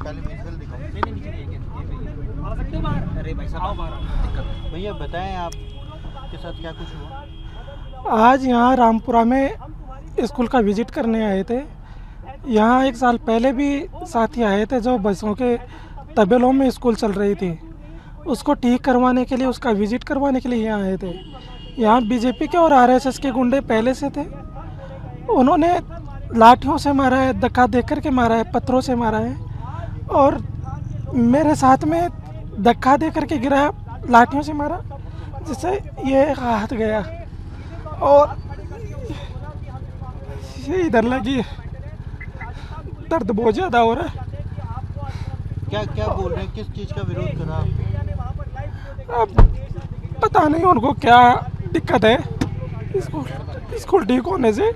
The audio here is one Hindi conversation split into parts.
पहले विजुअल दिखाओ। अरे भाई साहब भैया बताएं आपके साथ क्या कुछ हुआ? आज यहाँ रामपुरा में स्कूल का विजिट करने आए थे। यहाँ एक साल पहले भी साथी आए थे जो बसों के तबेलों में स्कूल चल रही थी, उसको ठीक करवाने के लिए, उसका विजिट करवाने के लिए यहाँ आए थे। यहाँ बीजेपी के और आरएसएस के गुंडे पहले से थे। उन्होंने लाठियों से मारा है, धक्का दे करके मारा है, पत्थरों से मारा है और मेरे साथ में धक्का दे करके गिराया, लाठियों से मारा जिससे ये हाथ गया और ये इधर लगी। दर्द बहुत ज़्यादा हो रहा है। क्या क्या बोल रहे हैं, किस चीज़ का विरोध करा? अब पता नहीं उनको क्या दिक्कत है स्कूल ठीक होने से।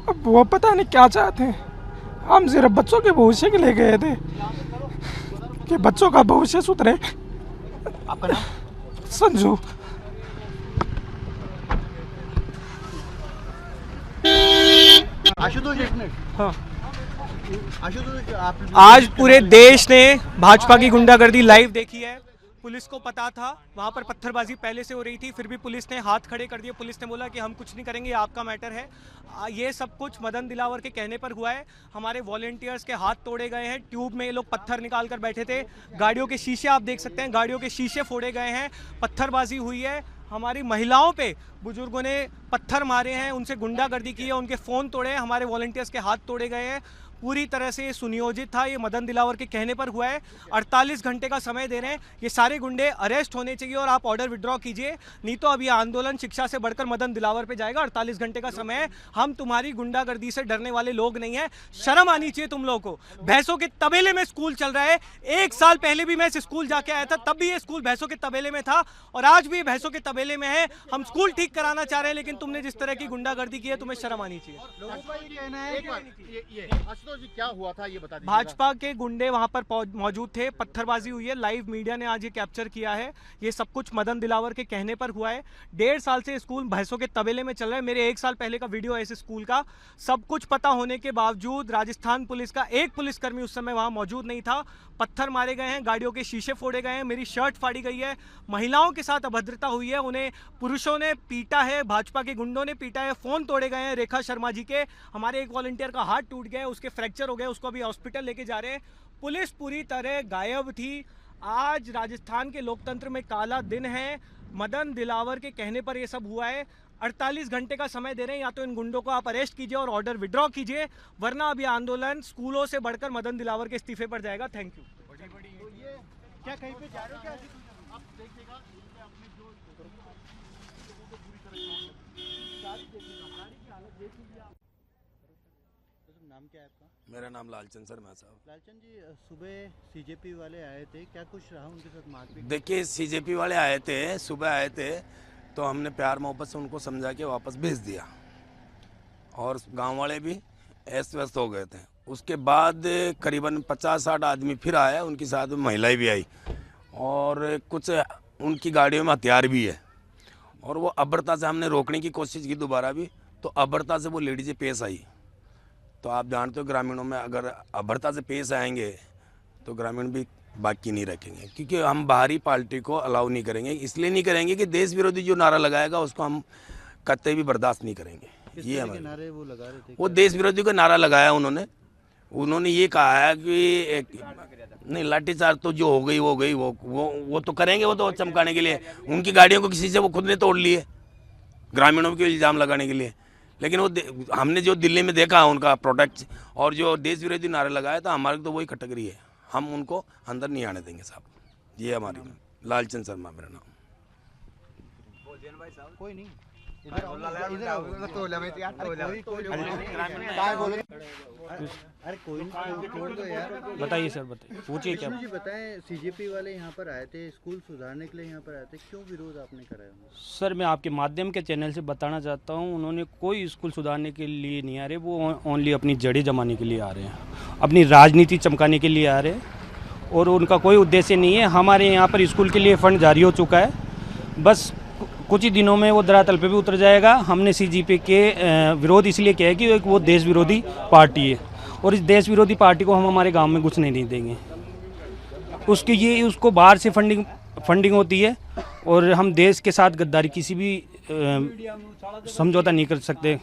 अब वो पता नहीं क्या चाहते हैं। हम सिर्फ बच्चों के भविष्य के लिए गए थे कि बच्चों का भविष्य सुधरे। आपका नाम? संजू। आशुतोष, एक मिनट। हाँ, आशुतोष, आप आज पूरे देश ने भाजपा की गुंडागर्दी लाइव देखी है। पुलिस को पता था वहाँ पर पत्थरबाजी पहले से हो रही थी, फिर भी पुलिस ने हाथ खड़े कर दिए। पुलिस ने बोला कि हम कुछ नहीं करेंगे, ये आपका मैटर है। ये सब कुछ मदन दिलावर के कहने पर हुआ है। हमारे वॉलेंटियर्स के हाथ तोड़े गए हैं, ट्यूब में ये लोग पत्थर निकाल कर बैठे थे। गाड़ियों के शीशे आप देख सकते हैं, गाड़ियों के शीशे फोड़े गए हैं, पत्थरबाजी हुई है। हमारी महिलाओं पे बुजुर्गों ने पत्थर मारे हैं, उनसे गुंडागर्दी की है, उनके फ़ोन तोड़े हैं, हमारे वॉलंटियर्स के हाथ तोड़े गए हैं। पूरी तरह से ये सुनियोजित था, ये मदन दिलावर के कहने पर हुआ है। 48 घंटे का समय दे रहे हैं, ये सारे गुंडे अरेस्ट होने चाहिए और आप ऑर्डर विड्रॉ कीजिए, नहीं तो अब ये आंदोलन शिक्षा से बढ़कर मदन दिलावर पे जाएगा। 48 घंटे का समय है, हम तुम्हारी गुंडागर्दी से डरने वाले लोग नहीं हैं। शर्म आनी चाहिए तुम लोगों को। भैंसों के तबेले में स्कूल चल रहा है। 1 साल पहले भी मैं इस स्कूल जाके आया था, तब भी ये स्कूल भैंसों के तबेले में था और आज भी भैंसों के तबेले में है। हम स्कूल ठीक कराना चाह रहे हैं, लेकिन तुमने जिस तरह की गुंडागर्दी की है, तुम्हें शर्म आनी चाहिए। लोगों का ये कहना है ये आशुतोष जी, क्या हुआ था ये बता दीजिए। भाजपा के गुंडे वहां पर मौजूद थे, पत्थरबाजी हुई है, लाइव मीडिया ने आज ये कैप्चर किया है। ये सब कुछ मदन दिलावर के कहने पर हुआ है। 1.5 साल से स्कूल भैंसों के तबेले में चल रहा है। मेरे 1 साल पहले का वीडियो है इस स्कूल का। सब कुछ पता होने के बावजूद राजस्थान पुलिस का एक पुलिसकर्मी उस समय वहां मौजूद नहीं था। पत्थर मारे गए हैं, गाड़ियों के शीशे फोड़े गए हैं, मेरी शर्ट फाड़ी गई है, महिलाओं के साथ अभद्रता हुई है, उन्हें पुरुषों ने पीटा है, भाजपा के गुंडों ने पीटा है, फोन तोड़े गए हैं रेखा शर्मा जी के। हमारे एक वॉलंटियर का हाथ टूट गया है, उसके फ्रैक्चर हो गए, उसको अभी हॉस्पिटल लेके जा रहे हैं। पुलिस पूरी तरह गायब थी। आज राजस्थान के लोकतंत्र में काला दिन है। मदन दिलावर के कहने पर यह सब हुआ है। 48 घंटे का समय दे रहे हैं, या तो इन गुंडों को आप अरेस्ट कीजिए और ऑर्डर विड्रॉ कीजिए, वरना अभी आंदोलन स्कूलों से बढ़कर मदन दिलावर के इस्तीफे पर जाएगा। Thank you. तो ये क्या कहीं पे जा रहे हो क्या? आप देखिएगा अपने जो लोगों को पूरी तरह गाड़ी देखिएगा, गाड़ी की हालत देख लीजिए आप। नाम क्या है आपका? मेरा नाम लालचंद शर्मा साहब। लालचंद जी, सुबह सीजेपी वाले आए थे, क्या कुछ रहा उनके साथ मारपीट? देखिए, सीजेपी वाले आए थे, सुबह आए थे, तो हमने प्यार मोहब्बत से उनको समझा के वापस भेज दिया और गांव वाले भी अस्त व्यस्त हो गए थे। उसके बाद करीबन 50-60 आदमी फिर आए, उनके साथ में महिलाएं भी आई और कुछ उनकी गाड़ियों में हथियार भी है और वो अभद्रता से हमने रोकने की कोशिश की दोबारा भी, तो अभद्रता से वो लेडीजें पेश आई। तो आप जानते हो ग्रामीणों में अगर अभद्रता से पेश आएंगे तो ग्रामीण भी बाकी नहीं रखेंगे, क्योंकि हम बाहरी पार्टी को अलाउ नहीं करेंगे। इसलिए नहीं करेंगे कि देश विरोधी जो नारा लगाएगा उसको हम कतई भी बर्दाश्त नहीं करेंगे। ये हमारे नारे वो लगा रहे थे? वो देश विरोधी का नारा लगाया उन्होंने ये कहा है कि नहीं, लाठीचार्ज तो जो हो गई वो गई, वो तो करेंगे, वो तो चमकाने के लिए। उनकी गाड़ियों को किसी से वो खुद ने तोड़ लिए ग्रामीणों के इल्ज़ाम लगाने के लिए। लेकिन वो हमने जो दिल्ली में देखा उनका प्रोडक्ट और जो देश विरोधी नारे लगाया था, हमारे तो वही कटगरी है, हम उनको अंदर नहीं आने देंगे साहब। ये हमारी लालचंद शर्मा मेरा नाम। कोई नहीं, अरे कोई नहीं, छोड़ दो यार। बताइए सर, बताइए, पूछिए क्या। जी बताएं, सीजेपी वाले यहाँ पर आए थे, स्कूल सुधारने के लिए यहाँ पर आए थे, क्यों विरोध आपने कराया? सर, मैं आपके माध्यम के चैनल से बताना चाहता हूँ, उन्होंने कोई स्कूल सुधारने के लिए नहीं आ रहे, वो ओनली अपनी जड़ें जमाने के लिए आ रहे हैं, अपनी राजनीति चमकाने के लिए आ रहे हैं और उनका कोई उद्देश्य नहीं है। हमारे यहाँ पर स्कूल के लिए फंड जारी हो चुका है, बस कुछ ही दिनों में वो धरातल पे भी उतर जाएगा। हमने सीजेपी के विरोध इसलिए किया है कि वो देश विरोधी पार्टी है और इस देश विरोधी पार्टी को हम हमारे गांव में घुसने नहीं देंगे। उसको बाहर से फंडिंग होती है और हम देश के साथ गद्दारी किसी भी समझौता नहीं कर सकते,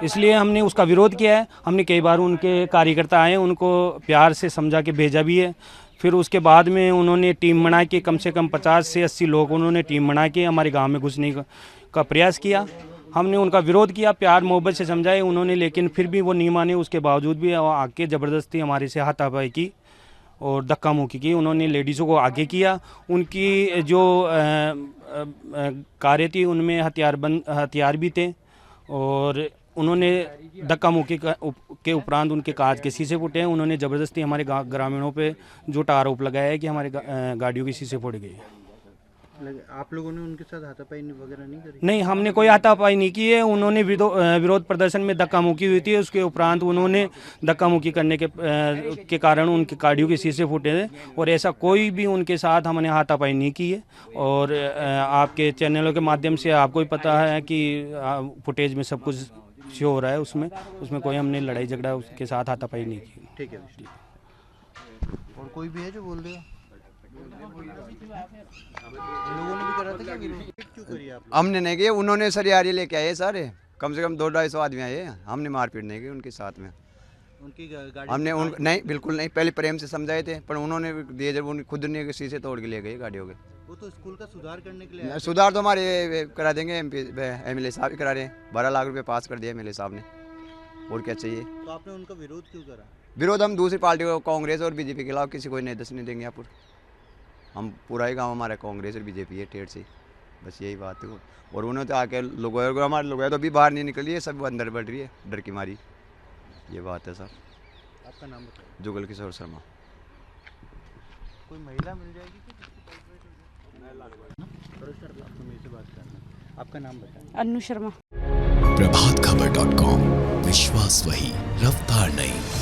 इसलिए हमने उसका विरोध किया है। हमने कई बार उनके कार्यकर्ता आए, उनको प्यार से समझा के भेजा भी है। फिर उसके बाद में उन्होंने टीम बना के कम से कम 50 से 80 लोग उन्होंने टीम बना के हमारे गांव में घुसने का प्रयास किया। हमने उनका विरोध किया, प्यार मोहब्बत से समझाए उन्होंने, लेकिन फिर भी वो नहीं माने। उसके बावजूद भी आके ज़बरदस्ती हमारे से हाथापाई की और धक्का मुक्की की। उन्होंने लेडीज़ों को आगे किया। उनकी जो कार्य थी उनमें हथियार भी थे और उन्होंने धक्का मुक्की के उपरांत उनके कांच के शीशे फूटे हैं। उन्होंने ज़बरदस्ती हमारे ग्रामीणों पे झूठा आरोप लगाया है कि हमारे गाड़ियों के शीशे फोड़ गए। आप लोगों ने उनके साथ हाथापाई वगैरह नहीं करी? नहीं, हमने कोई हाथापाई नहीं की है। उन्होंने विरोध प्रदर्शन में धक्का मुक्की हुई थी, उसके उपरांत उन्होंने धक्का मुक्की करने के कारण उनके गाड़ियों के शीशे फूटे थे और ऐसा कोई भी उनके साथ हमने हाथापाई नहीं की है। और आपके चैनलों के माध्यम से आपको भी पता है कि फुटेज में सब कुछ शो हो रहा है, उसमें कोई हमने लड़ाई झगड़ा उसके साथ हाथापाई नहीं की। ठीक है। और कोई भी है जो बोल देगा? लोगों ने भी करा था क्या विरोध? क्यों करी आप? हमने नहीं किया, उन्होंने सरियारी लेके आए सारे, कम से कम 200-250 आदमी आए। हमने मारपीट नहीं की उनके साथ में। उनकी गाड़ी हमने नहीं, बिल्कुल नहीं। पहले प्रेम से समझाए थे, पर उन्होंने दिए जब उन खुद ने शीशे तोड़ के ले गए गाड़ियों के। वो तो स्कूल का सुधार करने के लिए सुधार तो हमारे करा देंगे, MLA साहब ही करा रहे हैं। 12 लाख रुपए पास कर दिया MLA साहब ने, और क्या चाहिए। तो आपने उनका विरोध क्यों करा? विरोध हम दूसरी पार्टी को, कांग्रेस और बीजेपी के खिलाफ किसी को नहीं दसने देंगे। यहाँ पर हम पूरा ही गांव हमारा कांग्रेस और बीजेपी है टेढ़ से, बस यही बात है। और उन्होंने तो आके लोगों, हमारे लोग तो अभी बाहर नहीं निकली है, सब अंदर बढ़ रही है डर की मारी। ये बात है सर। आपका नाम बताइए। जुगल किशोर शर्मा। कोई महिला मिल जाएगी? आपको मेरे से बात करना। आपका नाम बताएं। अन्नू शर्मा। प्रभातखबर.com, विश्वास वही, रफ्तार नहीं।